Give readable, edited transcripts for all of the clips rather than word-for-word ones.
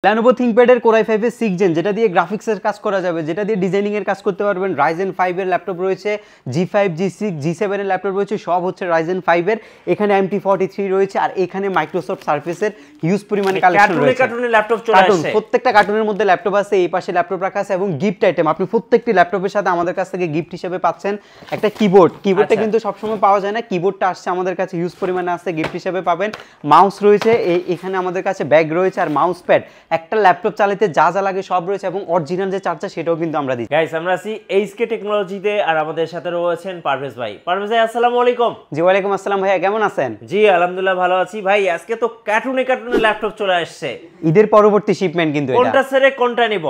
Lenovo ThinkPad এর Core i5 এর 6 Gen যেটা দিয়ে গ্রাফিক্সের কাজ করা যাবে, যেটা দিয়ে ডিজাইনিং এর কাজ করতে পারবেন। Ryzen 5 এর ল্যাপটপ রয়েছে, G5, G6, G7 এর ল্যাপটপ রয়েছে, সব হচ্ছে Ryzen 5 এর। এখানে MT43 রয়েছে আর এখানে Microsoft Surface এর হিউজ পরিমাণে কালেকশন রয়েছে। কার্টুনের ল্যাপটপ চলে আসছে। প্রত্যেকটা কার্টুনের মধ্যে ল্যাপটপ আছে, এই পাশে ল্যাপটপ রাখা আছে এবং গিফট আইটেম আপনি প্রত্যেকটি ল্যাপটপের সাথে আমাদের কাছ থেকে গিফট হিসেবে পাচ্ছেন একটা কিবোর্ড। কিবোর্ডটা কিন্তু সবসময় পাওয়া যায় না, কিবোর্ডটা আসছে আমাদের কাছে হিউজ পরিমাণে আছে, গিফট হিসেবে পাবেন। মাউস রয়েছে, এখানে আমাদের কাছে ব্যাগ রয়েছে আর মাউস প্যাড। একটা ল্যাপটপ চালাতে যা যা লাগে সব রয়েছে এবং অরিজিনাল যে চার্জার সেটাও কিন্তু আমরা দিই। গাইস আমরা আছি এইচকে টেকনোলজিতে আর আমাদের সাথে রয়েছেন পারভেজ ভাই। পারভেজ ভাই আসসালামু আলাইকুম। জি ওয়ালাইকুম আসসালাম ভাইয়া, কেমন আছেন? জি আলহামদুলিল্লাহ ভালো আছি ভাই। আজকে তো কার্টুনে ল্যাপটপ চলে আসছে, ঈদের পরবর্তী শিপমেন্ট কিন্তু এটা। কোনটা ছেড়ে কোনটা নিব?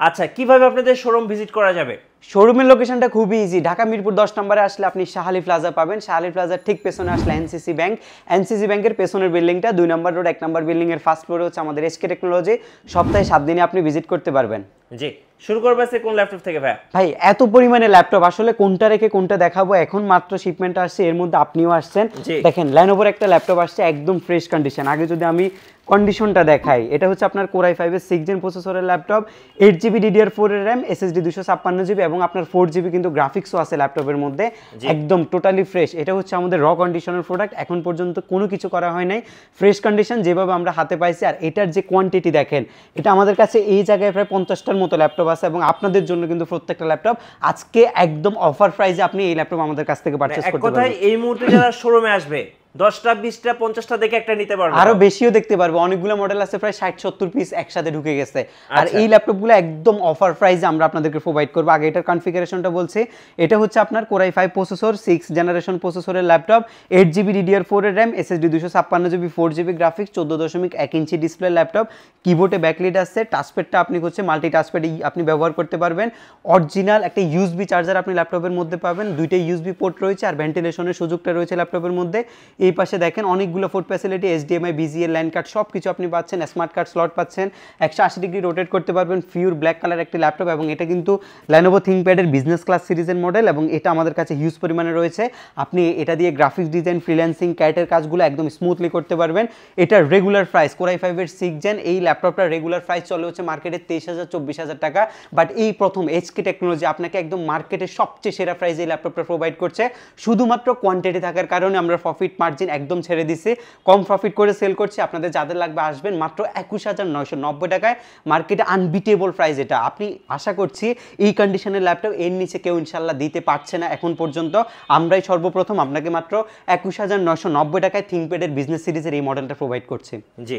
আচ্ছা কিভাবে আপনাদের শোরুম ভিজিট করা যাবে? শোরুমের লোকেশনটা খুবই ইজি। ঢাকা মিরপুর 10 নম্বরে আসলে আপনি শাহালি প্লাজা পাবেন। শাহালি প্লাজার ঠিক পেছনে আসলে এনসিসি ব্যাংক, এনসিসি ব্যাংকের পেছনের বিল্ডিংটা 2 নম্বর রোড 1 নম্বর বিল্ডিং এর ফার্স্ট ফ্লোরে হচ্ছে আমাদের এসকে টেকনোলজি। সপ্তাহে 7 দিনে আপনি ভিজিট করতে পারবেন। জি শুরু করবে আছে কোন ল্যাপটপ থেকে ভাই? ভাই এত পরিমাণে ল্যাপটপ আসলে কোনটা রেখে কোনটা দেখাবো, এখন মাত্র শিপমেন্ট আসছে, এর মধ্যে আপনিও আসছেন। দেখেন Lenovoর একটা ল্যাপটপ আসছে একদম ফ্রেশ কন্ডিশন। আগে যদি আমি কন্ডিশনটা দেখাই, এটা হচ্ছে আপনার Core i5 এর 6 Gen প্রসেসরের ল্যাপটপ, 8GB DDR4 এর RAM, SSD 256GB এবং আপনার 4GB কিন্তু গ্রাফিক্সও আছে ল্যাপটপের মধ্যে, একদম টোটালি ফ্রেশ। এটা হচ্ছে আমাদের র কন্ডিশনের প্রোডাক্ট, এখন পর্যন্ত কোনো কিছু করা হয় নাই, ফ্রেশ কন্ডিশন যেভাবে আমরা হাতে পাইছি। আর এটার যে কোয়ান্টিটি দেখেন, এটা আমাদের কাছে এই জায়গায় প্রায় 50টার মতো ল্যাপটপ আছে এবং আপনাদের জন্য কিন্তু প্রত্যেকটা ল্যাপটপ আজকে একদম অফার প্রাইসে আপনি এই ল্যাপটপ আমাদের কাছ থেকে পারচেজ করতে পারবেন। কথাই এই মুহূর্তে যারা শোরুমে আসবে 10টা 20টা 50টা দেখে একটা নিতে পারবে, আরো বেশিও দেখতে পারবে। অনেকগুলো মডেল আছে, প্রায় 60-70 পিস একসাথে ঢুকে গেছে। আর এই ল্যাপটপগুলো একদম অফার প্রাইসে আমরা আপনাদেরকে প্রোভাইড করব। আগে এটার কনফিগারেশনটা বলছি, এটা হচ্ছে আপনার Core i5 প্রসেসর, 6 জেনারেশন প্রসেসরের ল্যাপটপ, 8GB DDR4 এর RAM, SSD 256GB, 4GB graphics, 14.1 inch display laptop. কিবোর্ডে ব্যাকলিট আছে, টাচপ্যাডটা আপনি হচ্ছে মাল্টি টাচপ্যাড আপনি ব্যবহার করতে পারবেন। অরিজিনাল একটা ইউএসবি চার্জার আপনি ল্যাপটপের মধ্যে পাবেন, দুইটা ইউএসবি পোর্ট রয়েছে আর ভেন্টিলেশনের সুযোগটা রয়েছে ল্যাপটপের মধ্যে। এই পাশে দেখেন অনেকগুলো port facility, HDMI, BGA, land card সব কিছু আপনি পাচ্ছেন, স্মার্ট কার্ড স্লট পাচ্ছেন, 180 ডিগ্রি রোটেট করতে পারবেন। পিওর ব্ল্যাক কালার একটি ল্যাপটপ এবং এটা কিন্তু Lenovo ThinkPad এর বিজনেস ক্লাস সিরিজের মডেল এবং এটা আমাদের কাছে হিউজ পরিমাণে রয়েছে। আপনি এটা দিয়ে গ্রাফিক্স ডিজাইন, ফ্রিল্যান্সিং, ক্যাটের কাজগুলো একদম স্মুথলি করতে পারবেন। এটার রেগুলার প্রাইস Core i5 এর 6 Gen এই ল্যাপটপটার রেগুলার প্রাইস চলে হচ্ছে মার্কেটে 23,000-24,000 টাকা, বাট এই প্রথম এইচকে টেকনোলজি আপনাকে একদম মার্কেটের সবচেয়ে সেরা প্রাইসে এই ল্যাপটপটা প্রোভাইড করছে। শুধুমাত্র কোয়ান্টিটি থাকার কারণে আমরা প্রফিট মার্জিন একদম ছেড়ে দিছি, কম প্রফিট করে সেল করছি। আপনাদের যাদের লাগবে আসবেন মাত্র 21,990 টাকায়, মার্কেটে আনবিটেবল প্রাইস। এটা আপনি আশা করছি এই কন্ডিশনের ল্যাপটপ এর নিচে কেউ ইনশাল্লাহ দিতে পারছে না এখন পর্যন্ত। আমরাই সর্বপ্রথম আপনাকে মাত্র 21,990 টাকায় ThinkPad এর বিজনেস সিরিজের এই মডেলটা প্রোভাইড করছি। জি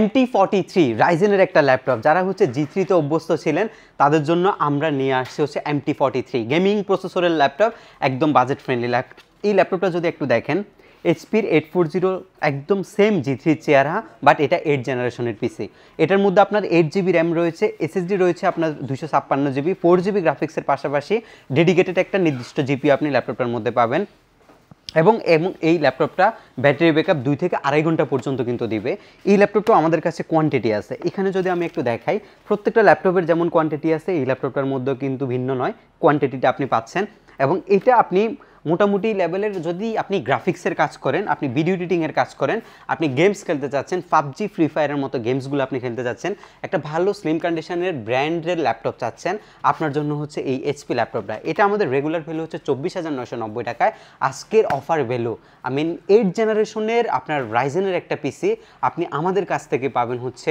MT43 রাইজেনের একটা ল্যাপটপ, যারা হচ্ছে G3 তে অভ্যস্ত ছিলেন তাদের জন্য আমরা নিয়ে আসছি হচ্ছে MT43 গেমিং প্রসেসরের ল্যাপটপ, একদম বাজেট ফ্রেন্ডলি ল্যাপটপ। এই ল্যাপটপটা যদি একটু দেখেন, HP-র 840 একদম সেম G3 চেহারা, বাট এটা 8 জেনারেশনের পিসি। এটার মধ্যে আপনার 8GB RAM রয়েছে, SSD রয়েছে আপনার 256GB, 4GB গ্রাফিক্সের পাশাপাশি ডেডিকেটেড একটা নির্দিষ্ট GPU আপনি ল্যাপটপটার মধ্যে পাবেন এবং এই ল্যাপটপটা ব্যাটারি ব্যাকআপ 2 থেকে 2.5 ঘন্টা পর্যন্ত কিন্তু দিবে। এই ল্যাপটপটা আমাদের কাছে কোয়ান্টিটি আছে, এখানে যদি আমি একটু দেখাই, প্রত্যেকটা ল্যাপটপের যেমন কোয়ান্টিটি আছে এই ল্যাপটপটার মধ্যেও কিন্তু ভিন্ন নয়, কোয়ান্টিটিটা আপনি পাচ্ছেন। এবং এটা আপনি মোটামুটি লেভেলের, যদি আপনি গ্রাফিক্সের কাজ করেন, আপনি ভিডিও এডিটিংয়ের কাজ করেন, আপনি গেমস খেলতে চাচ্ছেন, PUBG, ফ্রি ফায়ারের মতো গেমসগুলো আপনি খেলতে চাচ্ছেন, একটা ভালো স্লিম কন্ডিশনের ব্র্যান্ডের ল্যাপটপ চাচ্ছেন, আপনার জন্য হচ্ছে এই এইচপি ল্যাপটপটা। এটা আমাদের রেগুলার ভ্যালু হচ্ছে 24,990 টাকায়। আজকের অফার ভ্যালু 8 জেনারেশনের আপনার রাইজেনের একটা পিসি আপনি আমাদের কাছ থেকে পাবেন হচ্ছে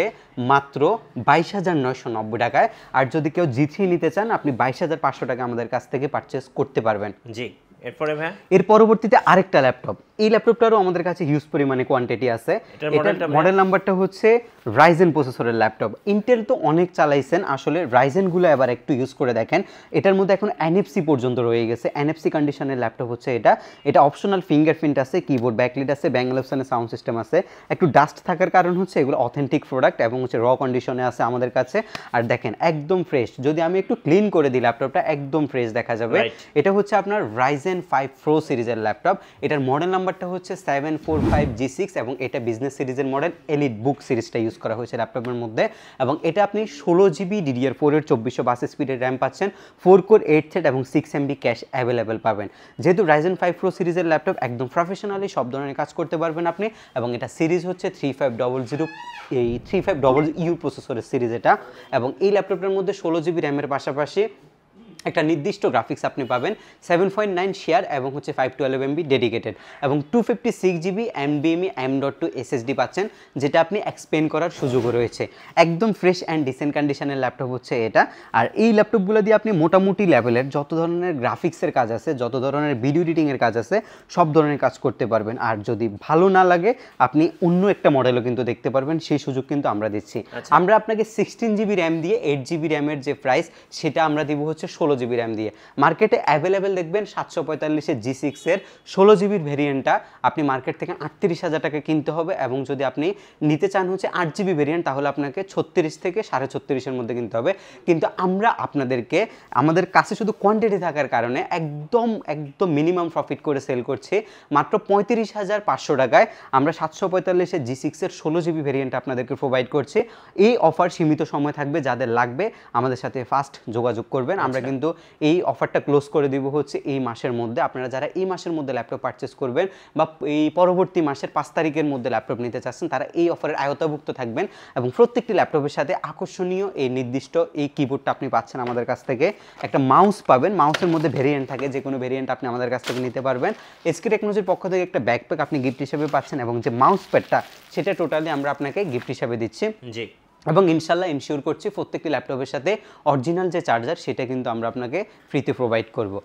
মাত্র 22,990 টাকায়। আর যদি কেউ G3 নিতে চান আপনি 22,500 টাকা আমাদের কাছ থেকে পারচেস করতে পারবেন। জি এরপরে ভাই, এর পরবর্তীতে আরেকটা ল্যাপটপ, এই ল্যাপটপটারও আমাদের কাছে হিউজ পরিমাণে কোয়ান্টিটি আছে। এটার মডেল নাম্বারটা হচ্ছে রাইজেন প্রসেসরের ল্যাপটপ। ইন্টেল তো অনেক চালাইছেন, আসলে রাইজেনগুলো এবার একটু ইউজ করে দেখেন। এটার মধ্যে এখন NFC পর্যন্ত রয়ে গেছে, NFC কন্ডিশনের ল্যাপটপ হচ্ছে এটা অপশনাল ফিঙ্গারপ্রিন্ট আছে, কিবোর্ড ব্যাকলিট আছে, ব্যাঙ্গলপসনের সাউন্ড সিস্টেম আছে। একটু ডাস্ট থাকার কারণ হচ্ছে এগুলো অথেন্টিক প্রোডাক্ট এবং হচ্ছে র কন্ডিশনে আছে আমাদের কাছে। আর দেখেন একদম ফ্রেশ, যদি আমি একটু ক্লিন করে দিই ল্যাপটপটা একদম ফ্রেশ দেখা যাবে। এটা হচ্ছে আপনার Ryzen 5 Pro সিরিজের ল্যাপটপ, এটার মডেল নাম্বার নাম্বারটা হচ্ছে 745G6 এবং এটা বিজনেস সিরিজের মডেল, এলিট বুক সিরিজটা ইউজ করা হয়েছে ল্যাপটপের মধ্যে। এবং এটা আপনি 16GB DDR4 এর 2422 স্পিডের র্যাম পাচ্ছেন, 4 কোর 8 থ্রেড এবং 6 MB ক্যাশ অ্যাভেলেবেল পাবেন। যেহেতু Ryzen 5 Pro সিরিজের ল্যাপটপ, একদম প্রফেশনালি সব ধরনের কাজ করতে পারবেন আপনি। এবং এটা সিরিজ হচ্ছে 3500 প্রসেসরের সিরিজ এটা। এবং এই ল্যাপটপের মধ্যে 16GB র্যামের পাশাপাশি একটা নির্দিষ্ট গ্রাফিক্স আপনি পাবেন, 7.9 শেয়ার এবং হচ্ছে 512 MB ডেডিকেটেড, এবং 256GB NVMe M.2 SSD পাচ্ছেন, যেটা আপনি এক্সপেন্ড করার সুযোগও রয়েছে। একদম ফ্রেশ অ্যান্ড ডিসেন্ট কন্ডিশনের ল্যাপটপ হচ্ছে এটা। আর এই ল্যাপটপগুলো দিয়ে আপনি মোটামুটি লেভেলের যত ধরনের গ্রাফিক্সের কাজ আছে, যত ধরনের ভিডিও এডিটিংয়ের কাজ আছে, সব ধরনের কাজ করতে পারবেন। আর যদি ভালো না লাগে আপনি অন্য একটা মডেলও কিন্তু দেখতে পারবেন, সেই সুযোগ কিন্তু আমরা দিচ্ছি। আমরা আপনাকে 16GB র্যাম দিয়ে 8GB র্যামের যে প্রাইস, সেটা আমরা দিব হচ্ছে 16GB র্যাম দিয়ে। মার্কেটে অ্যাভেলেবেল দেখবেন 745 G6 এর 16GB ভেরিয়েন্টটা আপনি মার্কেট থেকে 38,000 টাকা কিনতে হবে। এবং যদি আপনি নিতে চান হচ্ছে 8GB ভেরিয়েন্ট, তাহলে আপনাকে 36 থেকে 36.5-এর মধ্যে কিনতে হবে। কিন্তু আমরা আপনাদেরকে আমাদের কাছে শুধু কোয়ান্টিটি থাকার কারণে একদম মিনিমাম প্রফিট করে সেল করছি। মাত্র 35,500 টাকায় আমরা 745 G6 এর 16GB ভেরিয়েন্ট আপনাদেরকে প্রোভাইড করছি। এই অফার সীমিত সময় থাকবে, যাদের লাগবে আমাদের সাথে ফাস্ট যোগাযোগ করবেন। আমরা কিন্তু এই অফারটা ক্লোজ করে দিব হচ্ছে এই মাসের মধ্যে। আপনারা যারা এই মাসের মধ্যে ল্যাপটপ পারচেস করবেন বা এই পরবর্তী মাসের 5 তারিখের মধ্যে ল্যাপটপ নিতে চাচ্ছেন, তারা এই অফারের আওতাভুক্ত থাকবেন। এবং প্রত্যেকটি ল্যাপটপের সাথে আকর্ষণীয় এই নির্দিষ্ট এই কিবোর্ডটা আপনি পাচ্ছেন আমাদের কাছ থেকে। একটা মাউস পাবেন, মাউসের মধ্যে ভেরিয়েন্ট থাকে, যে কোনো ভেরিয়েন্ট আপনি আমাদের কাছ থেকে নিতে পারবেন। এসকে টেকনোলজির পক্ষ থেকে একটা ব্যাকপ্যাক আপনি গিফট হিসেবে পাচ্ছেন, এবং যে মাউস প্যাডটা সেটা টোটালি আমরা আপনাকে গিফট হিসেবে দিচ্ছি। জি, এবং ইনশাল্লাহ ইনশিওর করছি প্রত্যেকটি ল্যাপটপের সাথে অরিজিনাল যে চার্জার, সেটা কিন্তু আমরা আপনাকে ফ্রিতে প্রোভাইড করব।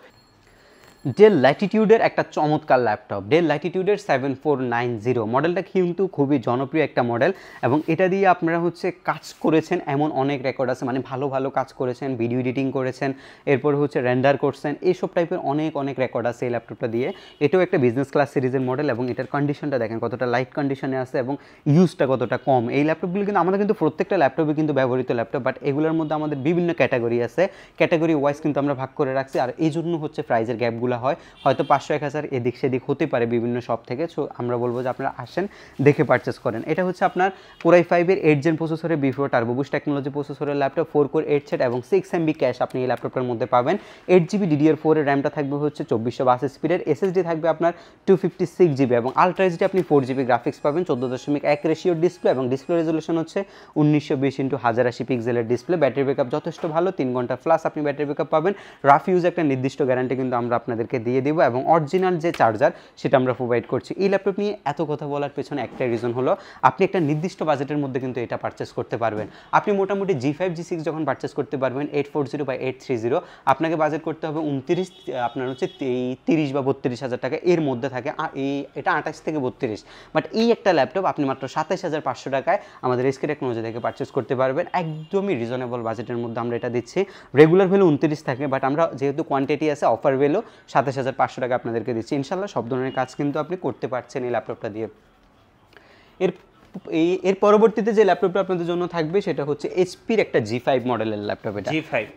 ডেল ল্যাটিটিউডের একটা চমৎকার ল্যাপটপ, ডেল ল্যাটিটিউডের 7490 মডেলটা কিন্তু খুবই জনপ্রিয় একটা মডেল। এবং এটা দিয়ে আপনারা হচ্ছে কাজ করেছেন এমন অনেক রেকর্ড আছে, মানে ভালো ভালো কাজ করেছেন, ভিডিও এডিটিং করেছেন, এরপর হচ্ছে রেন্ডার করছেন, এইসব টাইপের অনেক রেকর্ড আছে এই ল্যাপটপটা দিয়ে। এটাও একটা বিজনেস ক্লাস সিরিজের মডেল, এবং এটার কন্ডিশনটা দেখেন কতটা লাইট কন্ডিশনে আছে এবং ইউজটা কতটা কম। এই ল্যাপটপগুলো কিন্তু আমাদের কিন্তু প্রত্যেকটা ল্যাপটপে কিন্তু ব্যবহৃত ল্যাপটপ, বাট এগুলোর মধ্যে আমাদের বিভিন্ন ক্যাটাগরি আছে, ক্যাটাগরি ওয়াইজ কিন্তু আমরা ভাগ করে রাখছি। আর এই জন্য হচ্ছে প্রাইজের গ্যাপগুলো হয়, হয়তো 500-1000 এদিক সেদিক হতে পারে বিভিন্ন শপ থেকে। সো আমরা বলবো যে আপনারা আসেন, দেখে পারচেস করেন। এটা হচ্ছে আপনার Core i5 এর 8 জেন প্রসেসরের B4 টার্বো বুস্ট টেকনোলজি প্রসেসরের ল্যাপটপ, 4 কোর 8 থ্রেড এবং 6 MB ক্যাশ আপনি এই ল্যাপটপটার মধ্যে পাবেন। 8GB DDR4 এর র্যামটা থাকবে হচ্ছে 2422 স্পিডের, SSD থাকবে আপনার 256GB, এবং আলট্রা এইচডি আপনি 4GB গ্রাফিক্স পাবেন, 14.1 রেশিওর ডিসপ্লে, এবং ডিসপ্লে রেজলিউশন হচ্ছে 1920x1080 পিক্সেলের ডিসপ্লে। ব্যাটারি ব্যাকআপ যথেষ্ট ভালো, 3 ঘন্টা প্লাস আপনি ব্যাটারি ব্যাকআপ পাবেন। রাফ ইউজ একটা নির্দিষ্ট গ্যারান্টি কিন্তু আমরা আপনাদেরকে দিয়ে দেব, এবং অরিজিনাল যে চার্জার সেটা আমরা প্রোভাইড করছি। এই ল্যাপটপ নিয়ে এত কথা বলার পেছনে একটাই রিজন হলো, আপনি একটা নির্দিষ্ট বাজেটের মধ্যে কিন্তু এটা পারচেস করতে পারবেন। আপনি মোটামুটি G5 G6 যখন পারচেস করতে পারবেন 840 বা 830, আপনাকে বাজেট করতে হবে আপনার হচ্ছে 30 বা 32,000 টাকা এর মধ্যে থাকে। এটা 28 থেকে 32, বাট এই একটা ল্যাপটপ আপনি মাত্র 27,500 টাকায় আমাদের এসকে টেকনোলজি থেকে পারচেস করতে পারবেন। একদমই রিজনেবল বাজেটের মধ্যে আমরা এটা দিচ্ছি। রেগুলার ভ্যালু 29 থাকে, বাট আমরা যেহেতু কোয়ান্টিটি আছে, অফার ভ্যালু 27,500 টাকা আপনাদেরকে দিচ্ছি। ইনশাল্লাহ সব ধরনের কাজ কিন্তু আপনি করতে পারছেন এই ল্যাপটপটা দিয়ে। এর পরবর্তীতে যে ল্যাপটপটা আপনাদের জন্য থাকবে সেটা হচ্ছে এইচপির একটা G5 মডেলের ল্যাপটপ। এটা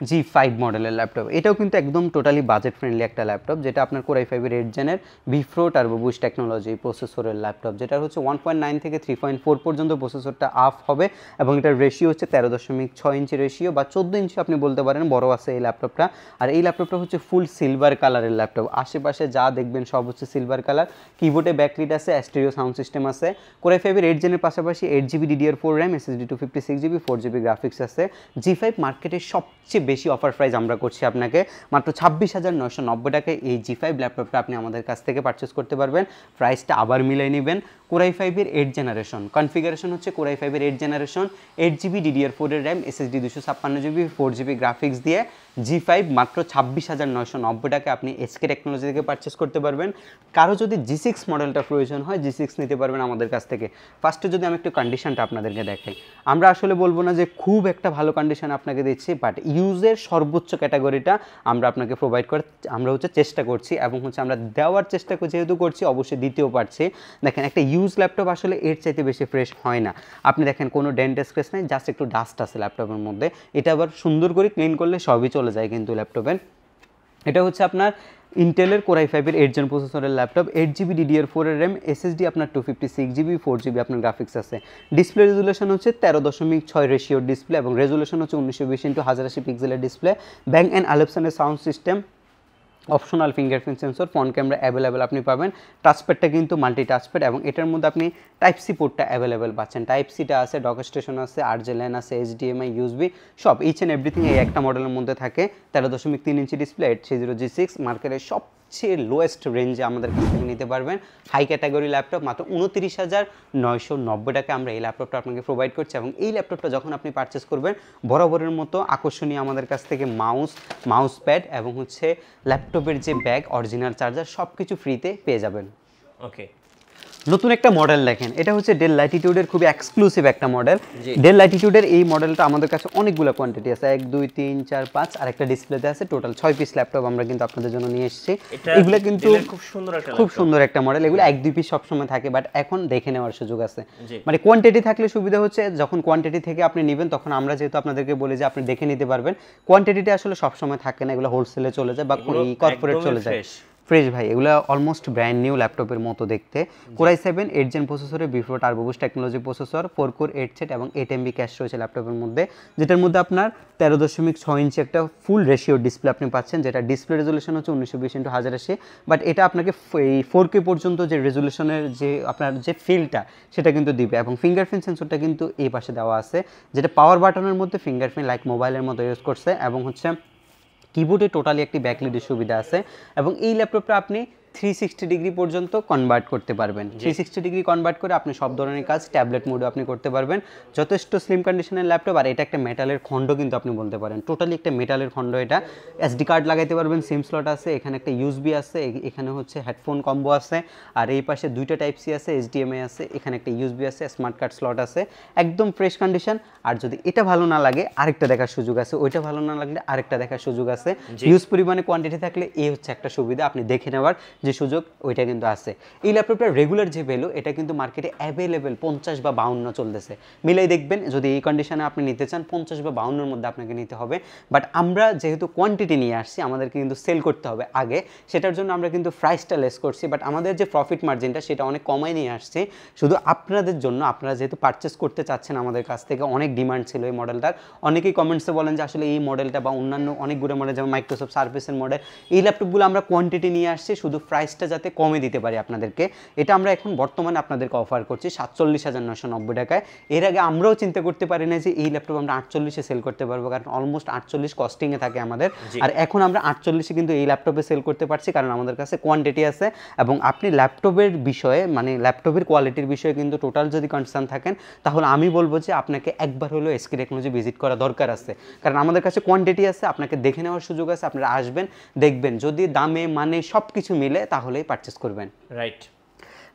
G5 মডেলের ল্যাপটপ, এটাও কিন্তু একদম টোটালি বাজেট ফ্রেন্ডলি একটা ল্যাপটপ, যেটা আপনার Core i5 এর 8 জেনের B4 টার্বো বুস্ট টেকনোলজি প্রসেসরের ল্যাপটপ, যেটা হচ্ছে 1.9 থেকে 3.4 পর্যন্ত প্রসেসরটা আপ হবে, এবং এটার রেশিও হচ্ছে 13.6 ইঞ্চি রেশিও, বা 14 ইঞ্চি আপনি বলতে পারেন, বড় আছে এই ল্যাপটপটা। আর এই ল্যাপটপটা হচ্ছে ফুল সিলভার কালারের ল্যাপটপ, আশেপাশে যা দেখবেন সব হচ্ছে সিলভার কালার। কিবোর্ডে ব্যাকলিট আছে, স্টেরিও সাউন্ড সিস্টেম আছে। Core i5 এর 8 জেনের পাশাপাশি 8GB DDR4 RAM, SSD 256GB, 4GB graphics আছে। G5 মার্কেটের সবচেয়ে বেশি অফার প্রাইস আমরা করছি আপনাকে, মাত্র 26,990 টাকায় এই G5 ল্যাপটপটা আপনি আমাদের কাছ থেকে পারচেস করতে পারবেন। প্রাইসটা আবার মিলাই নেবেন। Core i5 এর 8 জেনারেশন কনফিগারেশন হচ্ছে Core i5 এর 8 জেনারেশন, 8GB DDR4 এর RAM, SSD 256GB, 4GB graphics দিয়ে G5 মাত্র 26,990 টাকায় আপনি এসকে টেকনোলজি থেকে পারচেস করতে পারবেন। কারো যদি G6 মডেলটা প্রয়োজন হয়, G6 নিতে পারবেন আমাদের কাছ থেকে। ফার্স্টে যদি আমি একটু কন্ডিশনটা আপনাদেরকে দেখাই, আমরা আসলে বলবো না যে খুব একটা ভালো কন্ডিশন আপনাকে দিচ্ছি, বাট ইউজের সর্বোচ্চ ক্যাটাগরিটা আমরা আপনাকে প্রোভাইড করে আমরা হচ্ছে চেষ্টা করছি, এবং হচ্ছে আমরা দেওয়ার চেষ্টা যেহেতু করছি, অবশ্যই দিতেও পারছি। দেখেন, একটা ইউজ ল্যাপটপ আসলে এর চাইতে বেশি ফ্রেশ হয় না। আপনি দেখেন কোনো ডেন্ট স্ক্র্যাচ নাই, জাস্ট একটু ডাস্ট আছে ল্যাপটপের মধ্যে, এটা আবার সুন্দর করে ক্লিন করলে সবই চলে যায় কিন্তু ল্যাপটপের। এটা হচ্ছে আপনার ইন্টেলের কোর i5 এর 8 জেন প্রসেসরের ল্যাপটপ, 8 GB DDR4 এর র্যাম, SSD আপনার 256 GB, 4 GB আপনার গ্রাফিক্স আছে। ডিসপ্লে রেজুলেশন হচ্ছে 13.6 রেশিওর ডিসপ্লে এবং রেজুলেশন হচ্ছে 1920x1080 পিক্সেলের ডিসপ্লে। ব্যাং অ্যান্ড অলিপসনের sound system, optional fingerprint sensor, front camera available আপনি পাবেন। টাচপ্যাডটা কিন্তু মাল্টি টাচপ্যাড এবং এটার মধ্যে আপনি টাইপ সি পোর্টটা অ্যাভেলেবেল পাচ্ছেন। টাইপ সিটা আছে, ডক স্টেশন আছে, RJ ল্যান আছে, HDMI, USB সব ইচ অ্যান্ড এভরিথিং এই একটা মডেলের মধ্যে থাকে। 13.3 ইঞ্চি ডিসপ্লে, 830G6, মার্কেটের সবচেয়ে লোয়েস্ট রেঞ্জে আমাদের কাছ থেকে নিতে পারবেন। হাই ক্যাটাগরি ল্যাপটপ মাত্র 29,990 টাকা আমরা এই ল্যাপটপটা আপনাকে প্রোভাইড করছি এবং এই ল্যাপটপটা যখন আপনি পারচেস করবেন বরাবরের মতো আকর্ষণীয় আমাদের কাছ থেকে মাউস প্যাড এবং হচ্ছে ল্যাপটপের যে ব্যাগ, অরিজিনাল চার্জার সব কিছু ফ্রিতে পেয়ে যাবেন। ওকে, নতুন একটা মডেল দেখেন, এটা হচ্ছে ডেল ল্যাটিটিউডের খুবই এক্সক্লুসিভ একটা মডেল। ডেল ল্যাটিটিউডের এই মডেলটা আমাদের কাছে অনেকগুলো কোয়ান্টিটি আছে, 1 2 3 4 5 আর একটা ডিসপ্লেতে আছে, টোটাল 6 পিস ল্যাপটপ আমরা কিন্তু আপনাদের জন্য নিয়ে এসেছি। এগুলো কিন্তু খুব সুন্দর একটা মডেল, এগুলো 1 2 পিস সবসময় থাকে, বাট এখন দেখে নেওয়ার সুযোগ আছে। মানে কোয়ান্টিটি থাকলে সুবিধা হচ্ছে, যখন কোয়ান্টিটি থেকে আপনি নেবেন তখন আমরা যেহেতু আপনাদেরকে বলি যে আপনি দেখে নিতে পারবেন, কোয়ান্টিটিটা আসলে সবসময় থাকে না, এগুলো হোলসেলে চলে যায় বা কর্পোরেট চলে যায়। ফ্রেশ ভাই, এগুলো অলমোস্ট ব্র্যান্ড নিউ ল্যাপটপের মতো দেখতে। কোর i7 8 জেন প্রসেসরে, before turbo boost technology processor, 4 core 8 thread এবং 8 MB ক্যাশ রয়েছে ল্যাপটপের মধ্যে, যেটার মধ্যে আপনার 13.6 ইঞ্চি একটা ফুল রেশিও ডিসপ্লে আপনি পাচ্ছেন, যেটা ডিসপ্লে রেজুলেশন হচ্ছে 1920x1080, বাট এটা আপনাকে এই 4K পর্যন্ত যে রেজুলেশনের যে আপনার যে ফিলটা সেটা কিন্তু দিবে এবং ফিঙ্গারপ্রিন্ট সেন্সরটা কিন্তু এই পাশে দেওয়া আছে, যেটা পাওয়ার বাটনের মধ্যে ফিঙ্গারপ্রিন্ট লাইক মোবাইলের মতো ইউজ করছে এবং হচ্ছে কিবোর্ডে টোটালি একটি ব্যাকলিডের সুবিধা আছে এবং এই ল্যাপটপটা আপনি 360 ডিগ্রি পর্যন্ত কনভার্ট করতে পারবেন। 360 ডিগ্রি কনভার্ট করে আপনি সব ধরনের কাজ ট্যাবলেট মোডে আপনি করতে পারবেন। যথেষ্ট স্লিম কন্ডিশনের ল্যাপটপ, আর এটা একটা মেটালের খণ্ড কিন্তু আপনি বলতে পারেন, টোটালি একটা মেটালের খণ্ড। এটা SD কার্ড লাগাইতে পারবেন, সিম স্লট আছে, এখানে একটা USB আছে, এখানে হচ্ছে হেডফোন কম্বো আছে, আর এই পাশে দুইটা টাইপ সি আছে, HDMI আছে, এখানে একটা USB আছে, স্মার্ট কার্ড স্লট আছে, একদম ফ্রেশ কন্ডিশন। আর যদি এটা ভালো না লাগে আরেকটা দেখার সুযোগ আছে, ওইটা ভালো না লাগলে আরেকটা দেখার সুযোগ আছে। হিউজ পরিমাণে কোয়ান্টিটি থাকলে এই হচ্ছে একটা সুবিধা, আপনি দেখে নেওয়ার যে সুযোগ ওইটা কিন্তু আছে। এই ল্যাপটপটার রেগুলার যে ভ্যালু এটা কিন্তু মার্কেটে অ্যাভেলেবেল 50 বা 52 চলতেছে, মিলাই দেখবেন যদি এই কন্ডিশনে আপনি নিতে চান 50 বা 52-এর মধ্যে আপনাকে নিতে হবে। বাট আমরা যেহেতু কোয়ান্টিটি নিয়ে আসছি, আমাদেরকে কিন্তু সেল করতে হবে আগে, সেটার জন্য আমরা কিন্তু প্রাইসটা লেস করছি, বাট আমাদের যে প্রফিট মার্জিনটা সেটা অনেক কমাই নিয়ে আসছি শুধু আপনাদের জন্য। আপনারা যেহেতু পারচেস করতে চাচ্ছেন আমাদের কাছ থেকে, অনেক ডিমান্ড ছিল এই মডেলটার, অনেকেই কমেন্টসে বলেন যে আসলে এই মডেলটা বা অন্যান্য অনেকগুলো মডেল যেমন মাইক্রোসফট সার্ফেসের মডেল, এই ল্যাপটপগুলো আমরা কোয়ান্টিটি নিয়ে আসছি শুধু প্রাইসটা যাতে কমে দিতে পারি আপনাদেরকে। এটা আমরা এখন বর্তমানে আপনাদেরকে অফার করছি 47,990 টাকায়। এর আগে আমরাও চিন্তা করতে পারি না যে এই ল্যাপটপ আমরা 48-এ সেল করতে পারবো, কারণ অলমোস্ট 48 কস্টিংয়ে থাকে আমাদের, আর এখন আমরা 48-এ কিন্তু এই ল্যাপটপে সেল করতে পারছি কারণ আমাদের কাছে কোয়ান্টিটি আছে। এবং আপনি ল্যাপটপের বিষয়ে মানে ল্যাপটপের কোয়ালিটির বিষয়ে কিন্তু টোটাল যদি কনসার্ন থাকেন, তাহলে আমি বলবো যে আপনাকে একবার হলেও SK টেকনোলজি ভিজিট করা দরকার আছে, কারণ আমাদের কাছে কোয়ান্টিটি আছে, আপনাকে দেখে নেওয়ার সুযোগ আছে, আপনারা আসবেন দেখবেন, যদি দামে মানে সব কিছু মিলে তাহলেই পারচেস করবেন। রাইট।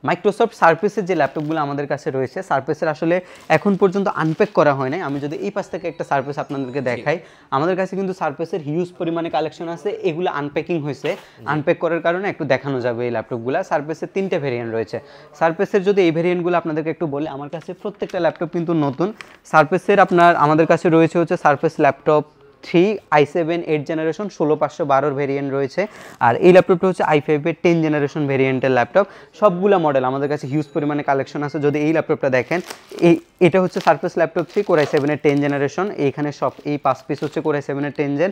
মাইক্রোসফট সার্ফেসের যে ল্যাপটপগুলো আমাদের কাছে রয়েছে, সার্ফেসের আসলে এখন পর্যন্ত আনপ্যাক করা হয় নাই। আমি যদি এই পাশ থেকে একটা সার্ফেস আপনাদেরকে দেখাই, আমাদের কাছে কিন্তু সার্ফেসের হিউজ পরিমাণে কালেকশন আছে, এগুলো আনপ্যাকিং হয়েছে, আনপ্যাক করার কারণে একটু দেখানো যাবে এই ল্যাপটপগুলো। সার্ফেসের 3টে ভেরিয়েন্ট রয়েছে। সার্ফেসের যদি এই ভেরিয়েন্টগুলো আপনাদেরকে একটু বলি, আমার কাছে প্রত্যেকটা ল্যাপটপ কিন্তু নতুন। সার্ফেসের আপনার আমাদের কাছে রয়েছে হচ্ছে surface laptop 3 i7 8 generation 16512 variant রয়েছে, আর এই ল্যাপটপটা হচ্ছে i5 এর 10 জেনারেশন ভেরিয়েন্টের ল্যাপটপ। সবগুলা মডেল আমাদের কাছে হিউজ পরিমাণে কালেকশন আছে। যদি এই ল্যাপটপটা দেখেন, এটা হচ্ছে সার্ফেস ল্যাপটপ 3 কোর i7 এর 10 জেনারেশন, এইখানে সব এই 5 পিস হচ্ছে কোর i7 এর 10 জেন,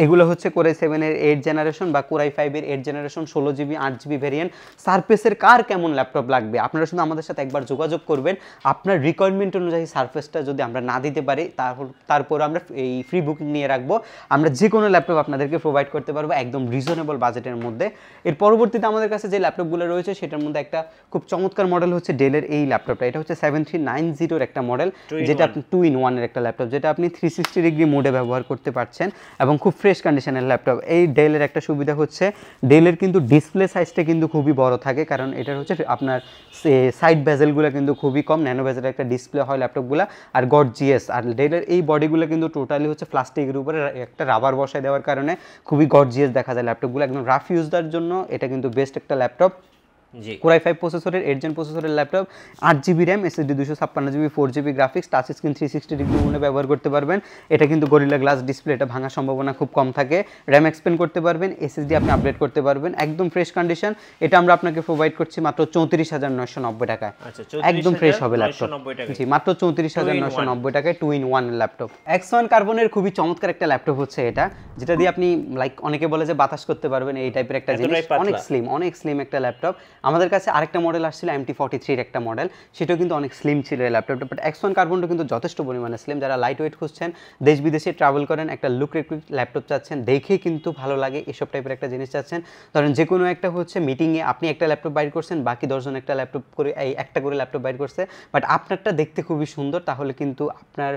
এগুলো হচ্ছে কোর i7 এর 8 জেনারেশন বা কোর i5 এর 8 জেনারেশন 16GB 8GB ভেরিয়েন্ট। সার্ফেসের কার কেমন ল্যাপটপ লাগবে আপনারা শুধু আমাদের সাথে একবার যোগাযোগ করবেন, আপনার রিকোয়ারমেন্ট অনুযায়ী সার্ফেসটা যদি আমরা না দিতে পারি তারপর আমরা এই ফ্রি বুকিং নিয়ে রাখবো, আমরা যে কোনো ল্যাপটপ আপনাদেরকে প্রোভাইড করতে পারবো একদম রিজনেবল বাজেটের মধ্যে। এর পরবর্তীতে আমাদের কাছে যে ল্যাপটপগুলো রয়েছে সেটার মধ্যে একটা খুব চমৎকার মডেল হচ্ছে ডেলের এই ল্যাপটপটা, এটা হচ্ছে 7390 একটা মডেল, যেটা আপনি 2-in-1 এর একটা ল্যাপটপ, যেটা আপনি 360 ডিগ্রি মোডে ব্যবহার করতে পারছেন এবং খুব ফ্রেশ কন্ডিশনের ল্যাপটপ। এই ডেলের একটা সুবিধা হচ্ছে ডেলের কিন্তু ডিসপ্লে সাইজটা কিন্তু খুবই বড় থাকে, কারণ এটার হচ্ছে আপনার সাইড বেজেলগুলো কিন্তু খুবই কম, ন্যানো বেজেলের একটা ডিসপ্লে হয় ল্যাপটপগুলো, আর গর্জিয়াস। আর ডেলের এই বডিগুলো কিন্তু টোটালি হচ্ছে প্লাস্টিকের উপরে একটা রাবার বসায় দেওয়ার কারণে খুবই গর্জিয়াস দেখা যায় ল্যাপটপগুলো, একদম রাফ ইউজদের জন্য এটা কিন্তু বেস্ট একটা ল্যাপটপ। জি কোরাই 5 প্রসেসরের 8 জেন প্রসেসরের laptop 8GB RAM SSD 256GB 4GB graphics touch screen 360 degree মোডে ব্যবহার করতে পারবেন। এটা কিন্তু গরিলা গ্লাস ডিসপ্লে, এটা ভাঙার সম্ভাবনা খুব কম থাকে। RAM এক্সপেন্ড করতে পারবেন, SSD আপনি আপডেট করতে পারবেন, একদম ফ্রেশ কন্ডিশন। এটা আমরা আপনাকে প্রোভাইড করছি মাত্র 34990 টাকায়। আচ্ছা একদম ফ্রেশ হবে ল্যাপটপ। 990 টাকা। জি মাত্র 34990 টাকায় 2-in-1 ল্যাপটপ। X1 কার্বনের খুবই চমৎকার একটা ল্যাপটপ হচ্ছে এটা, যেটা দিয়ে আপনি লাইক অনেকে বলে যে বাতাস করতে পারবেন, এই টাইপের একটা জিনিস। অনেক স্লিম একটা ল্যাপটপ। আমাদের কাছে আরেকটা মডেল আসছিল MT43 এর একটা মডেল, সেটাও কিন্তু অনেক স্লিম ছিল এই ল্যাপটপটা। বাট X1 কার্বনটা কিন্তু যথেষ্ট পরিমাণে স্লিম। যারা লাইট ওয়েট খুঁজছেন, দেশ বিদেশে ট্রাভেল করেন, একটা লুক ল্যাপটপ চাচ্ছেন, দেখে কিন্তু ভালো লাগে এসব টাইপের একটা জিনিস চাচ্ছেন, ধরেন যে কোনো একটা হচ্ছে মিটিংয়ে আপনি একটা ল্যাপটপ বাইর করছেন, বাকি 10 জন একটা ল্যাপটপ করে একটা করে ল্যাপটপ বাইর করছে, বাট আপনারটা দেখতে খুবই সুন্দর, তাহলে কিন্তু আপনার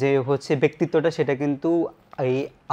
যে হচ্ছে ব্যক্তিত্বটা সেটা কিন্তু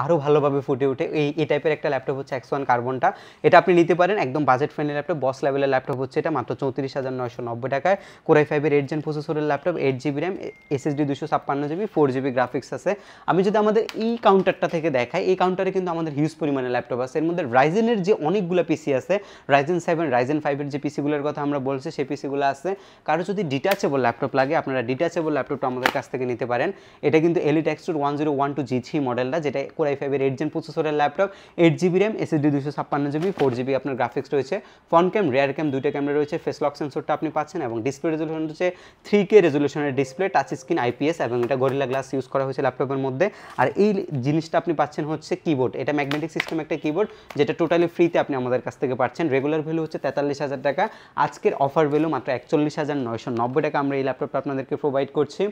আরও ভালোভাবে ফুটে ওঠে। এই টাইপের একটা ল্যাপটপ হচ্ছে X1 কার্বনটা। এটা আপনি নিতে পারেন, একদম বাজেট ফ্রেন্ডলি ল্যাপটপ, বস লেভেলের ল্যাপটপ হচ্ছে এটা, মাত্র 34990 টাকায়। কোরাই 5 এর 8 জেন প্রসেসরের laptop, 8GB RAM SSD 256GB 4GB graphics আছে। আমি যদি আমাদের এই কাউন্টারটা থেকে দেখাই, এই কাউন্টারে কিন্তু আমাদের হিউজ পরিমাণে ল্যাপটপ আছে। এর মধ্যে রাইজেনের যে অনেকগুলো পিসি আছে, Ryzen 7 Ryzen 5 এর যে পিসিগুলোর কথা আমরা বলছি, সেই পিসিগুলো আছে। কারো যদি ডিটাচেবল ল্যাপটপ লাগে, আপনারা ডিটাচেবল ল্যাপটপটা আমাদের কাছ থেকে নিতে পারেন। এটা কিন্তু Elite Extrude 1012G3 মডেলটা, যেটা কোরাই 5 এর 8 জেন প্রসেসরের laptop, 8GB RAM SSD 256GB 4GB আপনার গ্রাফিক্স রয়েছে, ফ্রন্ট ক্যাম রিয়ার ক্যাম দুইটা ক্যামেরা রয়েছে, ফেস লক সেন্সরটা আপনি পাচ্ছেন, এবং ডিসপ্লে রেজোলিউশন হচ্ছে 3K রেজোলিউশনের ডিসপ্লে, টাচ স্ক্রিন IPS, এবং এটা গরিলা গ্লাস ইউজ করা হয়েছে ল্যাপটপের মধ্যে। আর এই জিনিসটা আপনি পাচ্ছেন হচ্ছে কিবোর্ড, এটা ম্যাগনেটিক সিস্টেম একটা কিবোর্ড, যেটা টোটালি ফ্রিতে আপনি আমাদের কাছ থেকে পাচ্ছেন। রেগুলার ভ্যালু হচ্ছে 43,000 টাকা, আজকের অফার ভ্যালু মাত্র 41,990 টাকা আমরা এই ল্যাপটপটা আপনাদেরকে প্রোভাইড করছি।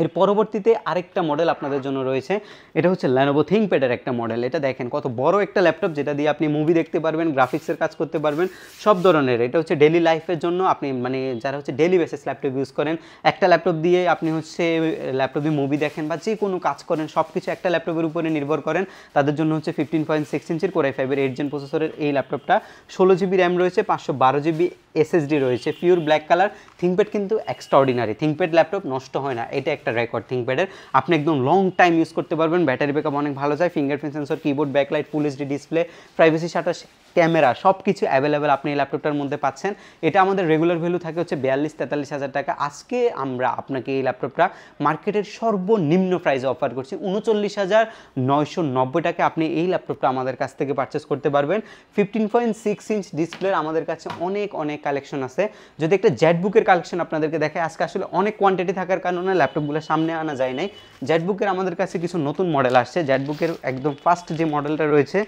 এর পরবর্তীতে আরেকটা মডেল আপনাদের জন্য রয়েছে, এটা হচ্ছে Lenovo ThinkPad এর একটা মডেল। এটা দেখেন কত বড় একটা ল্যাপটপ, যেটা দিয়ে আপনি মুভি দেখতে পারবেন, গ্রাফিক্সের কাজ করতে পারবেন, সব ধরনের। এটা হচ্ছে ডেইলি লাইফের জন্য, আপনি মানে যারা হচ্ছে ডেইলি বেসিস ল্যাপটপ ইউজ করেন, একটা ল্যাপটপ দিয়ে আপনি হচ্ছে ল্যাপটপ দিয়ে মুভি দেখেন বা যে কোনো কাজ করেন, সব কিছু একটা ল্যাপটপের উপরে নির্ভর করেন, তাদের জন্য হচ্ছে 15.6 ইঞ্চির কোরাই 5 এর 8 জেন প্রসেসরের এই ল্যাপটপটা। 16GB RAM রয়েছে, 512GB SSD রয়েছে, পিওর ব্ল্যাক কালার। ThinkPad কিন্তু এক্সট্রাঅর্ডিনারি, ThinkPad ল্যাপটপ নষ্ট হয় না, এটা একটা রেকর্ড ThinkPad এর। আপনি একদম লং টাইম ইউজ করতে পারবেন, ব্যাটারি ব্যাকআপ অনেক ভালো যায়, fingerprint sensor, keyboard, backlight, full HD display, privacy shutter, camera, সব কিছু অ্যাভেলেবেল আপনি এই ল্যাপটপটার মধ্যে পাচ্ছেন। এটা আমাদের রেগুলার ভ্যালু থাকে হচ্ছে 42-43,000 টাকা। আজকে আমরা আপনাকে এই ল্যাপটপটা মার্কেটের সর্বনিম্ন প্রাইসে অফার করছি 39,990 টাকা। আপনি এই ল্যাপটপটা আমাদের কাছ থেকে পারচেস করতে পারবেন। 15.6 ইঞ্চ ডিসপ্লের আমাদের কাছে অনেক কালেকশন আছে। যদি একটা জেটবুকের কালেকশন আপনাদেরকে দেখায়, আজকে আসলে অনেক কোয়ান্টিটি থাকার কারণে ল্যাপটপগুলো সামনে আনা যায় নাই। জেটবুকের আমাদের কাছে কিছু নতুন মডেল আসছে। জেটবুকের একদম ফার্স্ট যে মডেলটা রয়েছে,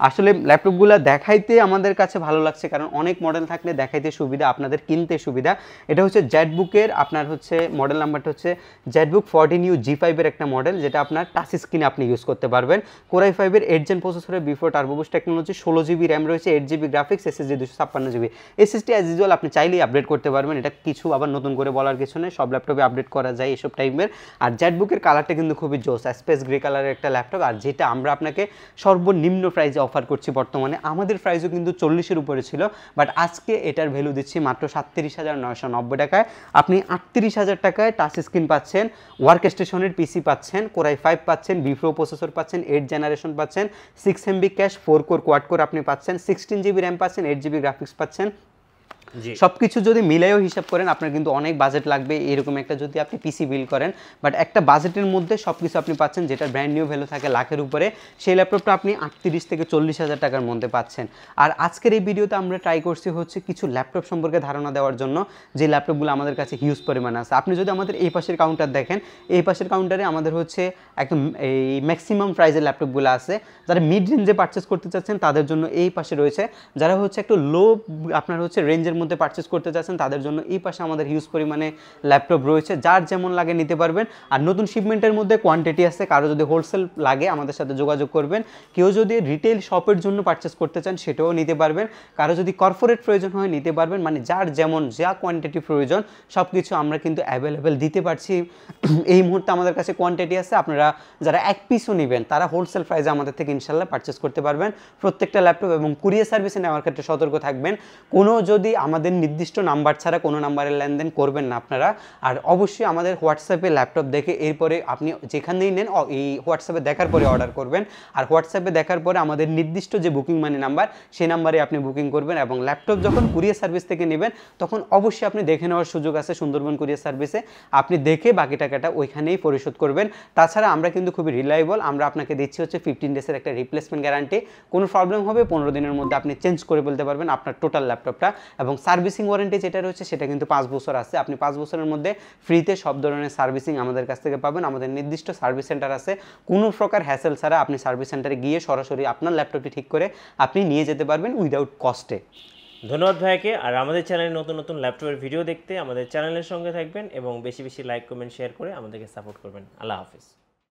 আসলে ল্যাপটপগুলো দেখাইতে আমাদের কাছে ভালো লাগছে, কারণ অনেক মডেল থাকলে দেখাইতে সুবিধা, আপনাদের কিনতে সুবিধা। এটা হচ্ছে জেটবুকের আপনার হচ্ছে মডেল নাম্বারটা হচ্ছে জেটবুক 14U G5 এর একটা মডেল, যেটা আপনার টাচ স্ক্রিনে আপনি ইউজ করতে পারবেন। কোরাই 5 এর 8 জেন প্রসেসরের before turbo boost technology, 16GB RAM রয়েছে, 8GB graphics, SSD 256GB SSD as usual আপনি চাইলেই আপডেট করতে পারবেন। এটা কিছু আবার নতুন করে বলার কিছু নেই, সব ল্যাপটপে আপডেট করা যায় এসব টাইপের। আর জেটবুকের কালারটা কিন্তু খুবই জোস, স্পেস গ্রে কালারের একটা ল্যাপটপ, আর যেটা আমরা আপনাকে সর্বনিম্ন প্রাইসে অফার করছি বর্তমানে। আমাদের প্রাইসও কিন্তু 40-এর উপরে ছিল, বাট আজকে এটার ভ্যালু দিচ্ছি মাত্র 37,990 টাকায়। আপনি 38,000 টাকায় টাচ স্ক্রিন পাচ্ছেন, ওয়ার্ক স্টেশনের পিসি পাচ্ছেন, কোরাই 5 পাচ্ছেন, বিপ্রো প্রসেসর পাচ্ছেন, 8 জেনারেশন পাচ্ছেন, 6MB cash, 4 core quad core আপনি পাচ্ছেন, 16GB RAM পাচ্ছেন, 8GB গ্রাফিক্স পাচ্ছেন। সবকিছু যদি মিলাইও হিসাব করেন, আপনার কিন্তু অনেক বাজেট লাগবে এরকম একটা যদি আপনি পিসি বিল করেন, বাট একটা বাজেটের মধ্যে সবকিছু আপনি পাচ্ছেন, যেটা ব্র্যান্ড নিউ ভ্যালু থাকে লাখের উপরে। সেই ল্যাপটপটা আপনি 38,000-40,000 টাকার মধ্যে পাচ্ছেন। আর আজকের এই ভিডিওতে আমরা ট্রাই করছি হচ্ছে কিছু ল্যাপটপ সম্পর্কে ধারণা দেওয়ার জন্য, যে ল্যাপটপগুলো আমাদের কাছে হিউজ পরিমাণে আছে। আপনি যদি আমাদের এই পাশের কাউন্টার দেখেন, এই পাশের কাউন্টারে আমাদের হচ্ছে একদম এই ম্যাক্সিমাম প্রাইসের ল্যাপটপগুলো আছে। যারা মিড রেঞ্জে পারচেস করতে চাচ্ছেন তাদের জন্য এই পাশে রয়েছে, যারা হচ্ছে একটু লো আপনার হচ্ছে রেঞ্জের মধ্যে পারচেস করতে চাচ্ছেন তাদের জন্য এই পাশে আমাদের হিউজ পরিমাণে ল্যাপটপ রয়েছে, যার যেমন লাগে নিতে পারবেন। আর নতুন শিপমেন্টের মধ্যে কোয়ান্টিটি আছে, কারো যদি হোলসেল লাগে আমাদের সাথে যোগাযোগ করবেন। কেউ যদি রিটেল শপের জন্য পারচেস করতে চান সেটাও নিতে পারবেন, কারো যদি কর্পোরেট প্রয়োজন হয় নিতে পারবেন। মানে যার যেমন যা কোয়ান্টিটি প্রয়োজন সব কিছু আমরা কিন্তু অ্যাভেলেবেল দিতে পারছি। এই মুহূর্তে আমাদের কাছে কোয়ান্টিটি আছে, আপনারা যারা এক পিসও নেবেন তারা হোলসেল প্রাইসে আমাদের থেকে ইনশাল্লাহ পারচেস করতে পারবেন প্রত্যেকটা ল্যাপটপ। এবং কুরিয়ার সার্ভিসে নেওয়ার ক্ষেত্রে সতর্ক থাকবেন, কোনো যদি আমাদের নির্দিষ্ট নাম্বার ছাড়া কোনো নাম্বারের লেনদেন করবেন না আপনারা। আর অবশ্যই আমাদের হোয়াটসঅ্যাপে ল্যাপটপ দেখে এরপরে আপনি যেখানেই নেন এই হোয়াটসঅ্যাপে দেখার পরে অর্ডার করবেন। আর হোয়াটসঅ্যাপে দেখার পরে আমাদের নির্দিষ্ট যে বুকিং মানি নাম্বার সেই নাম্বারে আপনি বুকিং করবেন। এবং ল্যাপটপ যখন কুরিয়ার সার্ভিস থেকে নেবেন তখন অবশ্যই আপনি দেখে নেওয়ার সুযোগ আছে সুন্দরবন কুরিয়ার সার্ভিসে, আপনি দেখে বাকি টাকাটা ওইখানেই পরিশোধ করবেন। তাছাড়া আমরা কিন্তু খুবই রিলায়েবল, আমরা আপনাকে দিচ্ছি হচ্ছে 15 ডেজের একটা রিপ্লেসমেন্ট গ্যারান্টি। কোনো প্রবলেম হবে 15 দিনের মধ্যে আপনি চেঞ্জ করে ফেলতে পারবেন আপনার টোটাল ল্যাপটপটা। এবং সার্ভিসিং ওয়ারেন্টি যেটা রয়েছে সেটা কিন্তু 5 বছর আছে, আপনি 5 বছরের মধ্যে ফ্রিতে সব ধরনের সার্ভিসিং আমাদের কাছ থেকে পাবেন। আমাদের নির্দিষ্ট সার্ভিস সেন্টার আছে, কোনো প্রকার হ্যাসেল ছাড়া আপনি সার্ভিস সেন্টারে গিয়ে সরাসরি আপনার ল্যাপটপটি ঠিক করে আপনি নিয়ে যেতে পারবেন উইদাউট কস্টে। ধন্যবাদ ভাইকে। আর আমাদের চ্যানেলে নতুন নতুন ল্যাপটপের ভিডিও দেখতে আমাদের চ্যানেলের সঙ্গে থাকবেন এবং বেশি বেশি লাইক কমেন্ট শেয়ার করে আমাদেরকে সাপোর্ট করবেন। আল্লাহ হাফিজ।